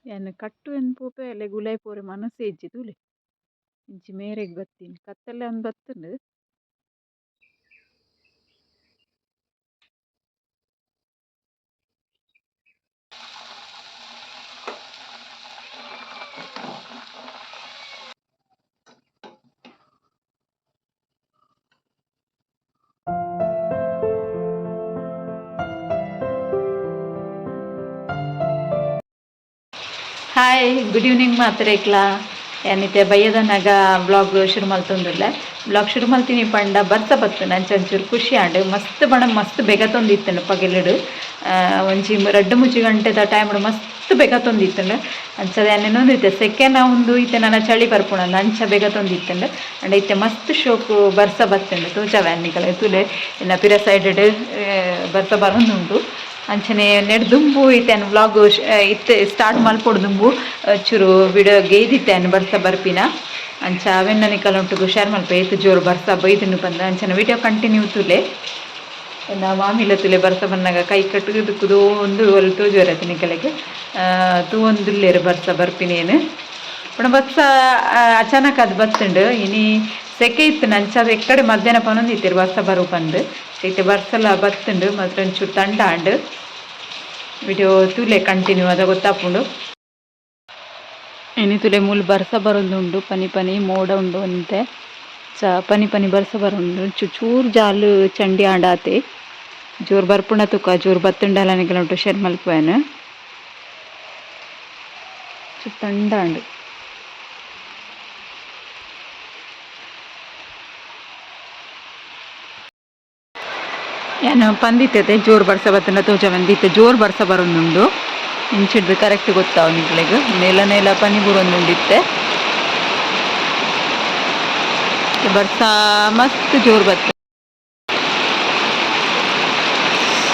ಯಾನ್ ಕಟ್ಟು ಎನ್ಪೋಪೆ ಅಲೆ ಗುಲಾಯಿ ಪೋರೆ ಮನಸ್ಸು ಎಜ್ಜಿ ತೂಲೆ ಇಂಚಿ ಮೇರೆಗ್ ಬತ್ತೀನಿ ಕತ್ತಲೆ ಒಂದ್ ಬತ್ತುಂಡು. ಹಾಯ್ ಗುಡ್ ಈವ್ನಿಂಗ್ ಮಾತ್ರೇಕ್ಲಾ ಏನಿತ್ತೆ ಬಯ್ಯದನಾಗ ಬ್ಲಾಗ್ ಶುರು ಮಲ್ತೊಂದುಲ್ಲೆ ಬ್ಲಾಗ್ ಶುರು ಮಲ್ತೀನಿ ಪಂಡ ಬರ್ತಾ ಬತ್ತು ನಂಚ ಒಂಚೂರು ಖುಷಿ ಆಂಡ್ ಮಸ್ತ್ ಬಣ ಮಸ್ತ್ ಬೇಗ ತೊಂದಿತ್ತಂಡು ಪಗೆಲಿಡು ಒಂಜಿ 2-3 ಗಂಟೆದ ಟೈಮ್ ಮಸ್ತ್ ಬೇಗ ತೊಂದಿತ್ತಂಡು ಅಂಚದ ಏನೇನೊಂದಿತ್ತೆ ಸೆಕೆಂಡ್ ಒಂದು ಇತ್ತೆ ನನ್ನ ಚಳಿ ಬರ್ಪುಣಂದು ಅಂಚ ಬೇಗ ತೊಂದಿತ್ತಂಡು ಅಂಡ್ ಇತ್ತೆ ಮಸ್ತ್ ಶೋಕು ಬರ್ಸ ಬತ್ತಂಡು ತೋಜವ್ಯಾನಿಗಳ ತುಲೆ ಇನ್ನು ಪಿರ ಸೈಡ್ ಬರ್ಸ ಬರೋಂದುಂಟು ಅಂಚನೆ ನೆಡ್ದುಂಬು ಇತ್ತೇನು ವ್ಲಾಗ್ ಇತ್ತೆ ಸ್ಟಾರ್ಟ್ ಮಲ್ಪೊಡ್ದುಂಬು ಚೂರು ವಿಡಿಯೋ ಗೇದಿತ್ತೇನು ಬರ್ಸ ಬರ್ಪಿನ ಅಂಚ ಅವೆನ್ನನಿಕಲ್ ಉಂಟು ಶೇರ್ ಮಲ್ಪೆ ಏತು ಜೋರು ಬರ್ಸ ಬೈದುಂಡು ಬಂದ ಅಂಚನ ವಿಡಿಯೋ ಕಂಟಿನ್ಯೂ ತುಲೆ ಮಾಮಿಲ ತುಲೆ ಬರ್ಸ ಬಂದಾಗ ಕೈ ಕಟ್ಟುದುಕ್ಕುದೋ ಒಂದು ಒಲ್ ತೋಜೋರತ್ತೆ ನಿಕಲೆಗೆ ತೂ ಒಂದುಲ್ಲೇರು ಬರ್ಸ ಬರ್ಪಿನೇನು ಪುಣ ಬರ್ಸ ಅಚಾನಕ್ ಅದು ಬತ್ತುಂಡು ಇನಿ ಸೆಕೆ ಇತ್ತು ನಂಚದ ಎಕ್ಕಡೆ ಮಧ್ಯಾಹ್ನ ಪನೊಂದಿತ್ತೆರು ಬರ್ಸ ಬರು ಬಂದು ಇತ್ತೆ ಬರ್ಸಲ ಬತ್ತುಂಡು ಮಾತ್ರ ಒಂಚೂರು ತಂಡಾಂಡು ವಿಡಿಯೋ ತೂಲೆ ಕಂಟಿನ್ಯೂ ಅದ ಗೊತ್ತಾಪುಂಡು ಇನಿ ತುಲೆ ಮೂಲು ಬರ್ಸ ಬರೋಂದುಂಡು ಪನಿ ಪನಿ ಮೋಡ ಉಂಡು ಅಂತೆ ಪನಿ ಪನಿ ಬರ್ಸ ಬರೋಂದು ಚೂರು ಜಾಲು ಚಂಡಿ ಆಂಡಾತೆ ಜೋರು ಬರ್ಪುಂಡ ತುಕ ಜೋರು ಬತ್ತುಂಡಾಲನಿಗೆಲ ಉಂಟು ಶೇರ್ ಮಲ್ಪುವೆನು ತಂಡಾಂಡು ಏನು ಪಂದಿತ್ತೈತೆ ಜೋರು ಬರ್ಸ ಬತ್ತಂಡ ತೋಜ ಬಂದಿತ್ತೆ ಜೋರು ಬರ್ಸ ಬರೋಂದುಂಡು ಇಂಚಿಡ್ದು ಕರೆಕ್ಟ್ ಗೊತ್ತಾವ ನಿಕ್ಲೆಗ್ ನೆಲ ಪನಿ ಬುರೊಂದುಂಡಿತ್ತೆ ಬರ್ಸ ಮಸ್ತ್ ಜೋರು ಬತ್ತ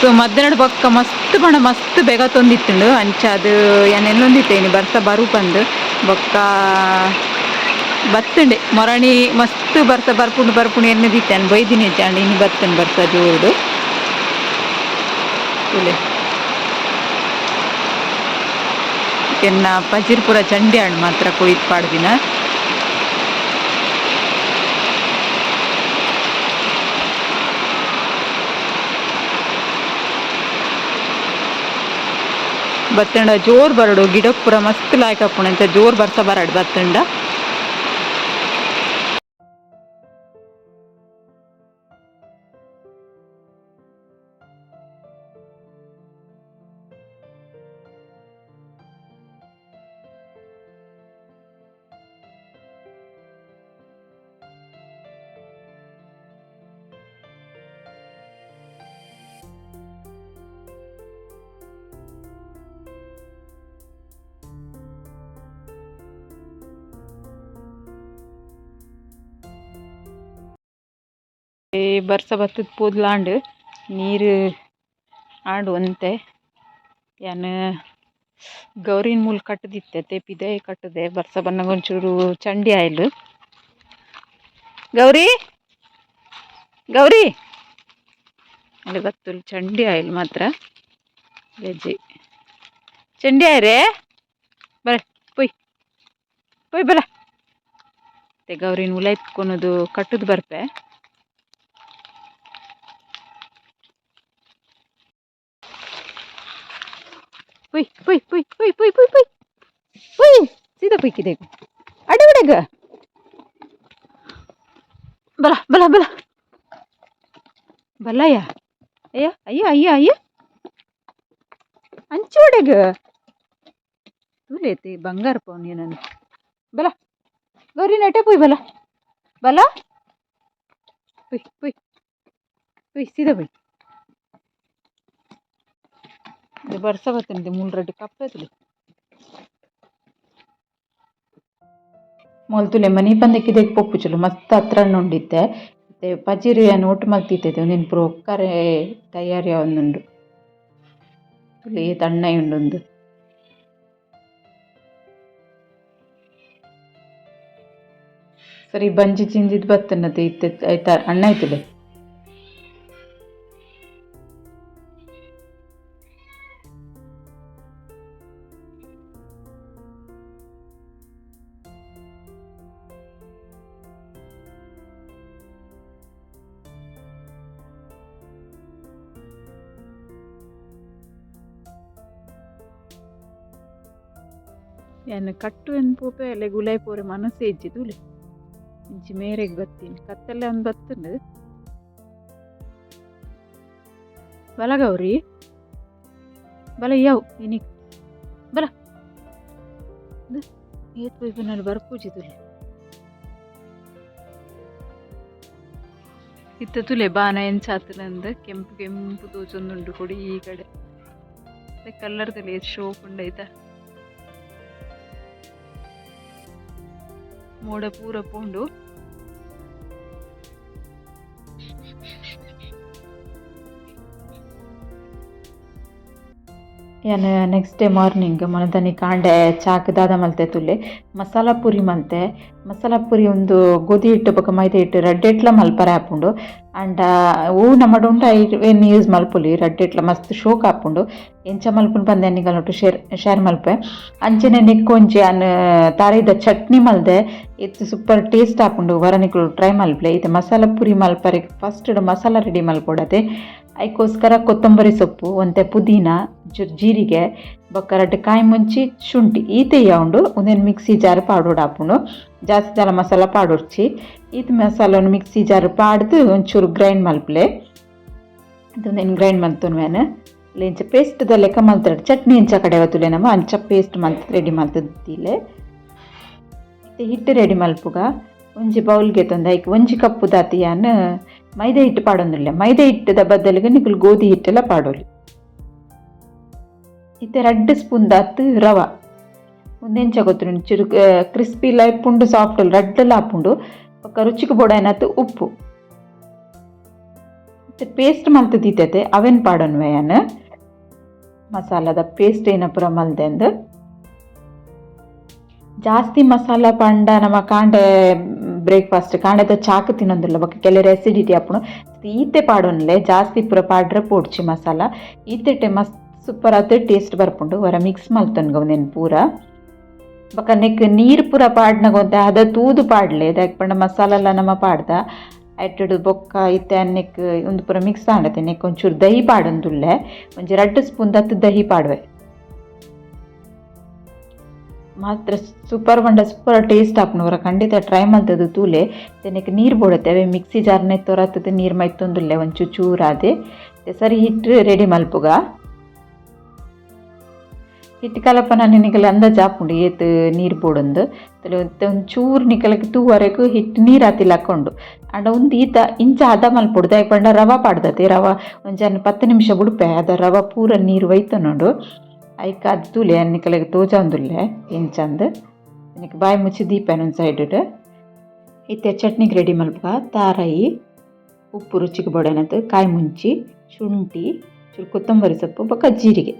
ಸೊ ಮಧ್ಯಾಹ್ನ ಬೊಕ್ಕ ಮಸ್ತ್ ಬಣ ಮಸ್ತ್ ಬೇಗ ತೊಂದಿತ್ತುಂಡು ಅಂಚ ಅದು ಎಲ್ಲೊಂದಿತ್ತೇನು ಬರ್ಸ ಬರು ಬಂದು ಬೊಕ್ಕ ಬತ್ತುಂಡೆ ಮೊರಣಿ ಮಸ್ತ್ ಬರ್ಸ ಬರ್ಪುಂಡು ಎನ್ನದಿತ್ತೇನು ಬೈದಿನಿ ಹೆಚ್ಚಾಂಡು ಇನ್ನು ಬತ್ತುಂಡು ಬರ್ಸ ಜೋರುಡು ಎನ್ನ ಪಜಿರ್ಪುರ ಚಂಡಿ ಹಣ್ಣು ಮಾತ್ರ ಕೊಯ್ದು ಪಾಡ್ದಿನ ಬತ್ತಂಡ ಜೋರು ಬರಡು ಗಿಡಕ್ಕೆ ಪೂರ ಮಸ್ತ್ ಲಾಯ್ಕ್ ಹಾಪುಣ ಅಂತ ಜೋರು ಬರ್ಸ ಬರಡು ಬತ್ತಂಡ ಬರ್ಸ ಬತ್ತದ ಪೋದ್ಲಾಂಡ್ ನೀರು ಆಂಡು ಒಂತೆ ಯಾನು ಗೌರಿನ ಮೂಲ ಕಟ್ಟದಿತ್ತೆ ತೇಪಿದೆ ಕಟ್ಟದೆ ಬರ್ಸ ಬನ್ನಗ ಒಂಚೂರು ಚಂಡಿ ಆಯ್ಲು ಗೌರಿ ಗೌರಿ ಅಲ್ಲಿ ಬತ್ತುಲ್ ಚಂಡಿ ಆಯ್ಲು ಮಾತ್ರ ವೆಜ್ಜಿ ಚಂಡಿ ಆಯ್ರೆ ಬರ ಪೊಯ್ ಪೊಯ್ ಬಲ ಗೌರಿನ ಮೂಲ ಎತ್ಕೊನೋದು ಕಟ್ಟುದು ಬರ್ಪೆ ಪುಯ್ ಪುಯ್ ಪುಯ್ ಪುಯ್ ಪುಯ್ ಪುಯ್ ಪುಯ್ ಪುಯ್ ಸೀದಾ ಪುಯ್ಕಿದೆ ಅಡಗಡಗ ಬಲ ಬಲ ಬಲ ಬಲಯ್ಯ ಅಯ್ಯ ಅಯ್ಯ ಅಯ್ಯ ಅಯ್ಯ ಅಂಚು ಒಡೆಗ ತೂಲೇತಿ ಬಂಗಾರ ಪೌನಿ ನಾನು ಬಲ ಗೌರಿ ನಟೆ ಪುಯ್ ಬಲ ಬಲ ಪುಯ್ ಪುಯ್ ಪುಯ್ ಸೀದಾ ಪುಯ್ ಬರ್ಸ ಬತ್ತಂತೆ ಮೂಲ್ ಕಪ್ಪೆತ್ಲಿ ಮೊಲ್ತುಲೆ ಮನಿ ಪಂದಕ್ಕಿದೆ ಪೊಪ್ಪುಚುಲು ಮಸ್ತ್ ಹತ್ರ ಉಂಡಿತ್ತೆ ಮತ್ತೆ ಪಜಿರು ಏನು ಒಟ್ಟು ಮಲ್ತಿತ್ತೈತೆ ಒಂದಿನ ಪುರ ಒಕ್ಕರೆ ತಯಾರಿ ಒಂದುಂಡು ತುಳಿ ತಣ್ಣ ಉಂಡೊಂದು ಸರಿ ಬಂಜಿ ಚಿಂಜಿದ್ ಬತ್ತನ್ನತೆ ಇತ್ತೆ ಆಯ್ತಾ ಅಣ್ಣ ಆಯ್ತುಲೆ ಏನು ಕಟ್ಟು ಪೋಪೆ ಅಲ್ಲೇ ಗುಲಾಯಿ ಪೋರೆ ಮನಸ್ಸು ಇಜ್ಜಿ ತುಳಿ ಇಂಚಿ ಮೇರೆಗೆ ಬರ್ತೀನಿ ಕತ್ತಲ್ಲೇ ಒಂದು ಬರ್ತಂಡು ಬಲ ಗೌರಿ ಬಲ ಯಾವು ಏನಿಕ್ ಬಲ ಏತ್ ಪೈಪಿನಲ್ಲಿ ಬರ್ಪೂಜಿ ತುಳಿ ಇತ್ತ ತುಲೆ ಬಾನ ಎಂಚಾತನಂದ ಕೆಂಪು ಕೆಂಪು ತೋಚೊಂದುಂಡು ಕೊಡಿ ಈ ಕಡೆ ಕಲ್ಲರ್ ತಲೆ ಶೋಪ್ ಉಂಡೈತ ಮೋಡ ಪೂರ ಪೋಂಡು ಏನು ನೆಕ್ಸ್ಟ್ ಡೇ ಮಾರ್ನಿಂಗ್ ಮನದನಿ ಕಾಂಡೆ ಚಾಕ್ ದಾದ ಮಲ್ತೆ ತುಲೆ ಮಸಾಲ ಪುರಿ ಮಲ್ತೆ ಮಸಾಲ ಪುರಿ ಒಂದು ಗೋಧಿ ಹಿಟ್ಟು ಬೊಕ ಮೈದಾ ಹಿಟ್ಟು ರಡ್ಡೆಟ್ಲ ಮಲ್ಪರೆ ಹಾಪುಂಡು ಆಂಡ ನಮ್ಮಡ ಉಂಟ ಏನು ಯೂಸ್ ಮಲ್ಪುಲಿ ರಡ್ಡೆಟ್ಲ ಮಸ್ತ್ ಶೋಕ್ ಹಾಪುಂಡು ಎಂಚ ಮಲ್ಪುಂಡು ಬಂದೆ ನಿಗಲೊಟ್ಟು ಶೇರ್ ಮಲ್ಪೆ ಅಂಚನೆ ನೆಕ್ಕೊಂಜಿ ತಾರೈದ ಚಟ್ನಿ ಮಲ್ದೆ ಇತ್ತು ಸೂಪರ್ ಟೇಸ್ಟ್ ಹಾಪುಂಡು ವರನಿಗಳು ಟ್ರೈ ಮಲ್ಪಲೆ ಇದು ಮಸಾಲ ಪುರಿ ಮಲ್ಪರೆ ಫಸ್ಟ್ ಮಸಾಲ ರೆಡಿ ಮಲ್ಪೊಡದೆ ಅದಕ್ಕೋಸ್ಕರ ಕೊತ್ತಂಬರಿ ಸೊಪ್ಪು ಒಂತೆ ಪುದೀನ ಜೀರಿಗೆ ಬೊಕ್ಕ ರಡ್ಡು ಕಾಯಿ ಮುಂಚಿ ಶುಂಠಿ ಈತೆಯ ಉಂಡು ಒಂದೇನು ಮಿಕ್ಸಿ ಜಾರ್ ಪಾಡೋಡು ಹಾಪುಂಡು ಜಾಸ್ತಿ ಜಲ ಮಸಾಲ ಪಾಡೋಡ್ಚಿ ಈತ ಮಸಾಲನ್ನು ಮಿಕ್ಸಿ ಜಾರ್ ಪಾಡ್ದು ಒಂಚೂರು ಗ್ರೈಂಡ್ ಮಲ್ಪಲೆ ಅದೊಂದೇನು ಗ್ರೈಂಡ್ ಮಲ್ತೊನ್ವೇನು ಇಂಚ ಪೇಸ್ಟ್ದ ಲೆಕ್ಕ ಮಲ್ತಾರೆ ಚಟ್ನಿ ಇಂಚ ಕಡೆ ಅವತ್ತುಲೆ ನಮ್ಮ ಅಂಚ ಪೇಸ್ಟ್ ಮಲ್ತ ರೆಡಿ ಮಲ್ತದಿಲೆ ಹಿಟ್ಟು ರೆಡಿ ಮಲ್ಪುಗ ಒಂಜಿ ಬೌಲ್ಗೆ ತಂದ ಐಕ್ ಒಂಜಿ ಕಪ್ಪು ದಾತಿಯಾನ್ ಮೈದಾ ಹಿಟ್ಟು ಪಾಡೊಂದಿಲ್ಲ ಮೈದಾ ಹಿಟ್ಟದ ಬದಲಿಗೆ ನಿಕುಲು ಗೋಧಿ ಹಿಟ್ಟೆಲ್ಲ ಪಾಡೋಲಿ ಇತ್ತೆ 2 ಸ್ಪೂನ್ ದಾತ್ ರವ ಒಂದೆಂಚ ಗೊತ್ತು ಚೂರು ಕ್ರಿಸ್ಪಿ ಲೈಪುಂಡು ಸಾಫ್ಟ್ ರಡ್ಡೆಲ್ಲ ಹಾಪುಂಡು ಒಕ್ಕ ರುಚಿಗೆ ಬೋಡಾಯ್ನತ್ತು ಉಪ್ಪು ಮತ್ತೆ ಪೇಸ್ಟ್ ಮಲ್ತದಿತ್ತತೆ ಅವೆನ್ ಪಾಡೊನ್ವೆಯನ್ ಮಸಾಲದ ಪೇಸ್ಟ್ ಏನ ಪುರ ಮಲ್ದೆಂದು ಜಾಸ್ತಿ ಮಸಾಲ ಪಂಡ ನಮ್ಮ ಕಾಂಡೆ ಬ್ರೇಕ್ಫಾಸ್ಟ್ ಕಾಂಡೆದ ಚಾಕ್ ತಿನ್ನೊಂದಿಲ್ಲ ಬೊಕ್ಕ ಕೆಲರು ಎಸಿಡಿಟಿ ಹಾಪುಂಡು ಈತೆ ಪಾಡೊನ್ಲೆ ಜಾಸ್ತಿ ಪುರ ಪಾಡ್ರೆ ಪೋಡ್ಚಿ ಮಸಾಲ ಈತೆಟೆ ಮಸ್ತ್ ಸೂಪರ್ ಆತ ಟೇಸ್ಟ್ ಬರ್ಪುಂಡು ವರ ಮಿಕ್ಸ್ ಮಲ್ತನ್ಗ ಒಂದೇನು ಪೂರ ಬೊಕ ನೆಕ್ ನೀರು ಪೂರ ಪಾಡ್ನಗೊಂತ ಅದ ತೂದು ಪಾಡ್ಲೆ ದಾಯಕ್ ಪಂಡ ಮಸಾಲ ನಮ್ಮ ಪಾಡ್ದ ಐಟಡು ಬೊಕ್ಕ ಇತ್ತೆ ನೆಕ್ ಒಂದು ಪೂರ ಮಿಕ್ಸ್ ಆಂಡತೆ ನೆಕ್ ಒಂಚೂರು ದಹಿ ಪಾಡೊಂದುಲ್ಲೆ ಒಂಜಿ 2 ಸ್ಪೂನ್ ದತ್ತು ದಹಿ ಪಾಡುವೆ ಮಾತ್ರ ಸೂಪರ್ ಬಂಡ ಸೂಪರ್ ಟೇಸ್ಟ್ ಹಾಪುಂಡು ಅವರ ಖಂಡಿತ ಟ್ರೈ ಮಲ್ತದು ತೂಲೆ ತೆನಕ್ಕೆ ನೀರು ಬೋಡತ್ತೆ ಅವೇ ಮಿಕ್ಸಿ ಜಾರ್ನೆ ತೊರತ್ತದೆ ನೀರು ಮೈತೊಂದುಲ್ಲೆ ಒಂಚೂರು ಚೂರಾದೆ ಸರಿ ಹಿಟ್ಟು ರೆಡಿ ಮಲ್ಪುಗ ಹಿಟ್ಟು ಕಲಪನ ನಿನಗೆಲ್ಲ ಅಂದಾಜು ಹಾಪುಂಡು ಏತ್ ನೀರು ಬೋಡೊಂದು ಒಂಚೂರು ನಿಕಲಕ್ಕೆ ತೂವರೆಗೂ ಹಿಟ್ಟು ನೀರು ಹಾತಿಲ್ಲ ಹಾಕ್ಕೊಂಡು ಅಂಡ ಒಂದು ಈತ ಇಂಚ ಹದ ಮಲ್ಪೊಡು ದಾಯಕ್ ಪಂಡ ರವ ಪಾಡ್ದತೆ ರವ ಒಂಜಾನು 10 ನಿಮಿಷ ಬಿಡ್ಪೆ ಅದ ರವ ಪೂರ ನೀರು ಒಯ್ತನೋಡು ಐಕ ಅದು ತೂಲೆ ನಿಕಲೆಗೆ ತೋಜಾಂದುಲ್ಲೆ ಇಂಚಂದ್ ನಿನಗೆ ಬಾಯಿ ಮುಚ್ಚಿ ದೀಪನ ಒಂದು ಸೈಡ್ ಇತ್ತೆ ಚಟ್ನಿಗೆ ರೆಡಿ ಮಲ್ಪುಗ ತಾರಾಯಿ ಉಪ್ಪು ರುಚಿಗೆ ಬೋಡನತ್ತು ಕಾಯಿ ಮುಂಚಿ ಶುಂಠಿ ಚೂರು ಕೊತ್ತಂಬರಿ ಸೊಪ್ಪು ಬೊಕ್ಕ ಜೀರಿಗೆ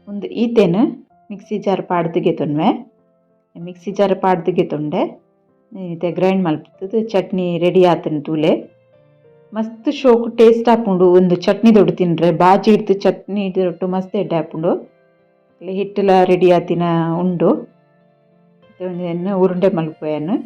ಒಂದು ಈತೇನು ಮಿಕ್ಸಿ ಜಾರ್ ಪಾಡ್ದಿಗೆ ತೊನ್ವೆ ಮಿಕ್ಸಿ ಜಾರ್ ಪಾಡ್ದಿಗೆ ತೊಂಡೆ ಈತೆ ಗ್ರೈಂಡ್ ಮಲ್ಪದ್ದು ಚಟ್ನಿ ರೆಡಿ ಆತನ ತೂಲೆ ಮಸ್ತ್ ಶೋಕು ಟೇಸ್ಟ್ ಹಾಪುಂಡು ಒಂದು ಚಟ್ನಿ ದೊಡ್ಡು ತಿನ್ರೆ ಬಾಜಿ ಇಡ್ತು ಚಟ್ನಿ ಇಟ್ಟು ಮಸ್ತ್ ಎಡ್ಡೆ ಹಾಪುಂಡು ಹಿಟ್ಟೆಲ್ಲ ರೆಡಿ ಆತಿನ ಉಂಡು ಒಂದು ಉರುಂಡೆ ಮಲ್ಪೆಯನ್ನು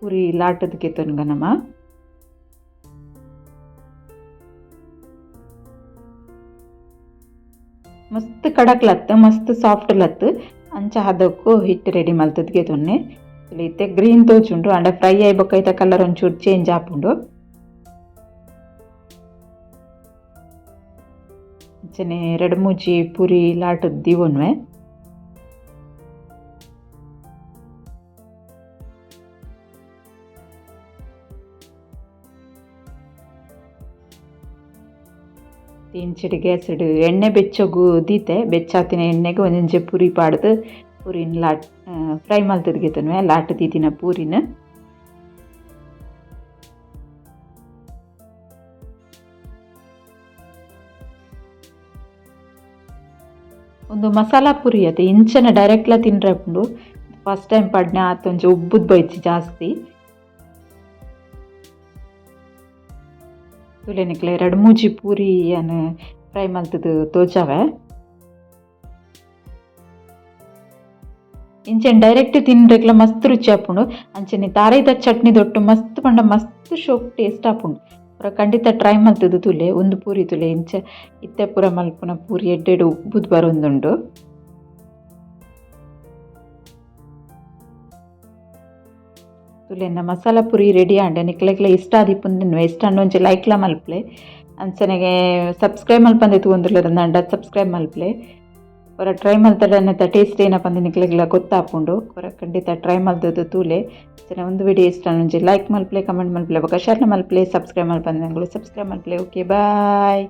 ಪೂರಿ ಲಾಟದಕ್ಕೆ ತೊನ್ಗ ನಮ್ಮ ಮಸ್ತ್ ಕಡಕ್ ಲತ್ತು ಮಸ್ತ್ ಸಾಫ್ಟ್ ಲತ್ತು ಅಂಚ ಹದಕ್ಕೂ ಹಿಟ್ಟು ರೆಡಿ ಮಲ್ತದ್ಗೆ ತೊನ್ನೆ ಇತ್ತೆ ಗ್ರೀನ್ ತೋಚುಂಡು ಅಂಡ ಫ್ರೈ ಆಯ್ ಬೊಕ್ಕೈತ ಕಲರ್ ಒಂಚೂರು ಚೇಂಜ್ ಹಾಪುಂಡು ಅಂಚನೆ 2-3 ಪೂರಿ ಲಾಟದ ದೀವೊನ್ವೆ ಇಂಚಡಿ ಗ್ಯಾಸಡು ಎಣ್ಣೆ ಬೆಚ್ಚಗು ದೀತೆ ಬೆಚ್ಚಾತಿನ ಎಣ್ಣೆಗೆ ಒಂದೊಂಜೆ ಪೂರಿ ಪಾಡ್ದು ಪೂರಿನ ಲಾಟ್ ಫ್ರೈ ಮಲ್ತದ್ಗೆ ತೊನ್ವೆ ಲಾಟ್ ದೀತಿನ ಪೂರಿನ ಒಂದು ಮಸಾಲ ಪುರಿ ಅದೇ ಇಂಚನ ಡೈರೆಕ್ಟ್ಲ ತಿನ್ರಪುಂಡು ಫಸ್ಟ್ ಟೈಮ್ ಪಡ್ನೆ ಆತೊಂಜಿ ಉಬ್ಬುದು ಬೈಚಿ ಜಾಸ್ತಿ ತುಲೆನಿಕ್ಲೆ 2-3 ಪೂರಿ ಏನು ಫ್ರೈ ಮಲ್ತದು ತೋಜಾವೆ ಇಂಚೆನ್ ಡೈರೆಕ್ಟ್ ತಿನ್ರೆಕ್ಲ ಮಸ್ತ್ ರುಚಿ ಹಾಪುಂಡು ಅಂಚನೆ ತಾರೈದ ಚಟ್ನಿ ದೊಟ್ಟು ಮಸ್ತ್ ಪಂಡ ಮಸ್ತ್ ಶೋಕ್ ಟೇಸ್ಟ್ ಹಾಪುಂಡು ಪೂರ ಖಂಡಿತ ಟ್ರೈ ಮಲ್ತದು ತುಲೆ ಒಂದು ಪೂರಿ ತುಲೆ ಇಂಚ ಇತ್ತೆ ಪೂರ ಮಲ್ಪುನ ಪೂರಿ ಎಡ್ಡೆಡು ಉಬ್ಬುದು ಬರೊಂದುಂಡು ತುಲೆನ ಮಸಾಲ ಪುರಿ ರೆಡಿ ಆಂಡೆ ನಿಕ್ಲೆಗ್ಲ ಇಷ್ಟ ಆದಿಪ್ಪುಂದು ಇಷ್ಟ ಅನ್ನೊಂಚಿ ಲೈಕ್ಲ ಮಲ್ಪಲೆ ಅಂಚನೆಗೆ ಸಬ್ಸ್ಕ್ರೈಬ್ ಮಲ್ಪಂದೆ ತಗೊಂದಿಲ್ಲ ನಂಡ ಸಬ್ಸ್ಕ್ರೈಬ್ ಮಲ್ಪಲೆ ಹೊರ ಟ್ರೈ ಮಲ್ತಡನ್ನತ್ತ ಟೇಸ್ಟ್ ಏನಪ್ಪ ಅಂದು ನಿಕ್ಲೆಗ್ಲ ಗೊತ್ತಾಪುಂಡು ಹೊರ ಖಂಡಿತ ಟ್ರೈ ಮಲ್ತದ್ದು ತೂಲೆ ಸರಿ ಒಂದು ವಿಡಿಯೋ ಇಷ್ಟ ಅನ್ನೊಂಚಿ ಲೈಕ್ ಮಲ್ಪಲೆ ಕಮೆಂಟ್ ಮಲ್ಪಲೆ ಬೊಕ ಶೇರ್ ಮಲ್ಪಲೆ ಸಬ್ಸ್ಕ್ರೈಬ್ ಮಲ್ಪಂದೆ ನಂಗಳು ಸಬ್ಸ್ಕ್ರೈಬ್ ಮಲ್ಪಲೆ ಓಕೆ ಬಾಯ್.